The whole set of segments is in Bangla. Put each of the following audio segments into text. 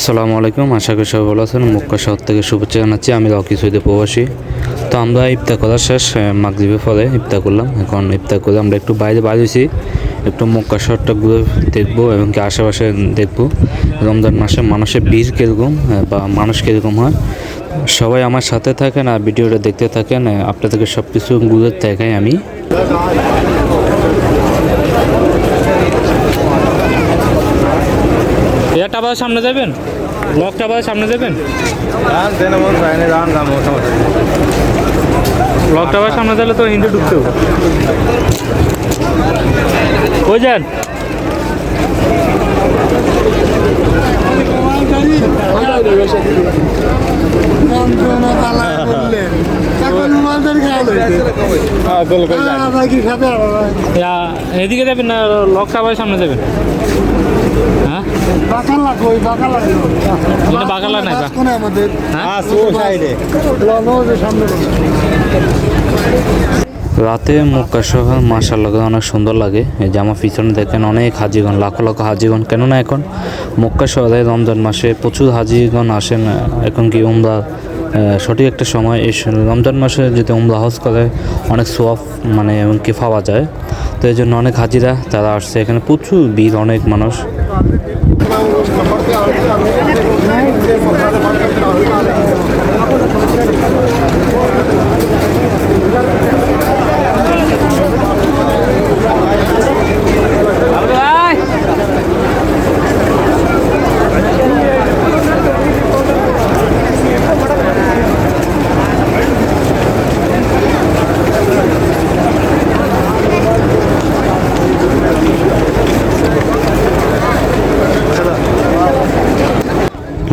আসসালামু আলাইকুম, আশা করি সবাই ভালো আছেন। মক্কা শহর থেকে শুভেচ্ছা জানাচ্ছি। আমি রকি সৌদি প্রবাসী। তো আমরা ইফতার করা শেষ, মাগরিবের পরে ইফতার করলাম। এখন ইফতার করে আমরা একটু বাইরে হয়েছি, একটু মক্কা শহরটা ঘুরে দেখবো এবং কি আশেপাশে দেখবো রমজান মাসে মানুষের ভিড় কীরকম বা মানুষ কীরকম হয়। সবাই আমার সাথে থাকেন আর ভিডিওটা দেখতে থাকেন, আপনাদেরকে সব কিছু ঘুরে দেখাই আমি। এটা আবার সামনে যাবেন, ব্লকটা আবার সামনে যাবেন, ব্লকটা আবার সামনে যাবে তো হিন্দু ঢুকতে কই যান। এদিকে যাবেন না, লকটা আবার সামনে যাবেন। হ্যাঁ বাকালা নাই রাতে মক্কা শহর মাশাআল্লাহ অনেক সুন্দর লাগে। এই যে আমার পিছনে দেখেন অনেক হাজিগণ, লাখো লাখো হাজিগণ। কেননা এখন মক্কা শহরে রমজান মাসে প্রচুর হাজিগণ আসেন। এখন কি উমরা সঠিক একটা সময়, এই রমজান মাসে যদি উমরা হজ করে অনেক সোয়াব মানে এমনকি পাওয়া যায়। তো এই জন্য অনেক হাজিরা তারা আসছে, এখানে প্রচুর ভিড়, অনেক মানুষ।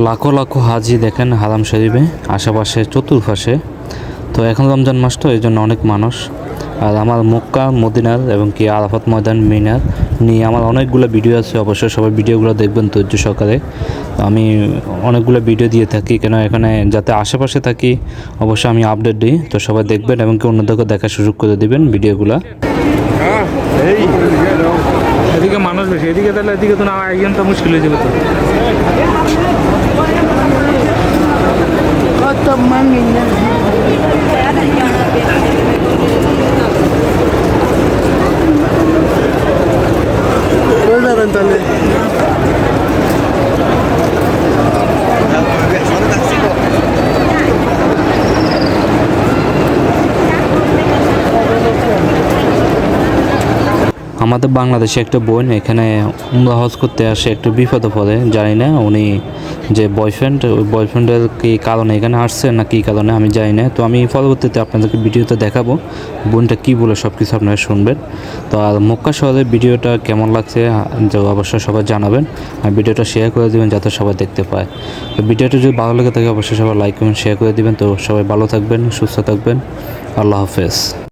লাখো লাখো হাজি দেখেন হারাম শরীফে আশেপাশে চতুর্পাশে। তো এখন রমজান মাস, তো এই জন্য অনেক মানুষ। আর আমার মক্কা মদিনার এবং কি আরাফাত ময়দান মিনার নিয়ে আমার অনেকগুলো ভিডিও আছে, অবশ্যই সবাই ভিডিওগুলো দেখবেন ধৈর্য সহকারে। আমি অনেকগুলো ভিডিও দিয়ে থাকি, কেন এখানে যাতে আশেপাশে থাকি অবশ্যই আমি আপডেট দিই। তো সবাই দেখবেন এবং কি অন্যদেরকে দেখার সুযোগ করে দেবেন ভিডিওগুলো। এদিকে মানুষ বেশি, এদিকে তাহলে এদিকে তো না একজন তো মুশকিল হয়ে যাবে। তো তাহলে আমাদের বাংলাদেশে একটা বোন এখানে উমরা হজ করতে আসে, একটু বিপদে পড়ে। জানি না উনি যে বয়ফ্রেন্ড, ওই বয়ফ্রেন্ডের কী কারণে এখানে আসছে না কী কারণে আমি জানি না। তো আমি পরবর্তীতে আপনাদেরকে ভিডিওতে দেখাবো বোনটা কী বলে, সব কিছু আপনারা শুনবেন। তো আর মক্কা শহরের ভিডিওটা কেমন লাগছে অবশ্যই সবাই জানাবেন, আর ভিডিওটা শেয়ার করে দেবেন যাতে সবাই দেখতে পায়। তো ভিডিওটা যদি ভালো লেগে থাকে অবশ্যই সবাই লাইক কমেন্ট শেয়ার করে দেবেন। তো সবাই ভালো থাকবেন, সুস্থ থাকবেন, আল্লাহ হাফেজ।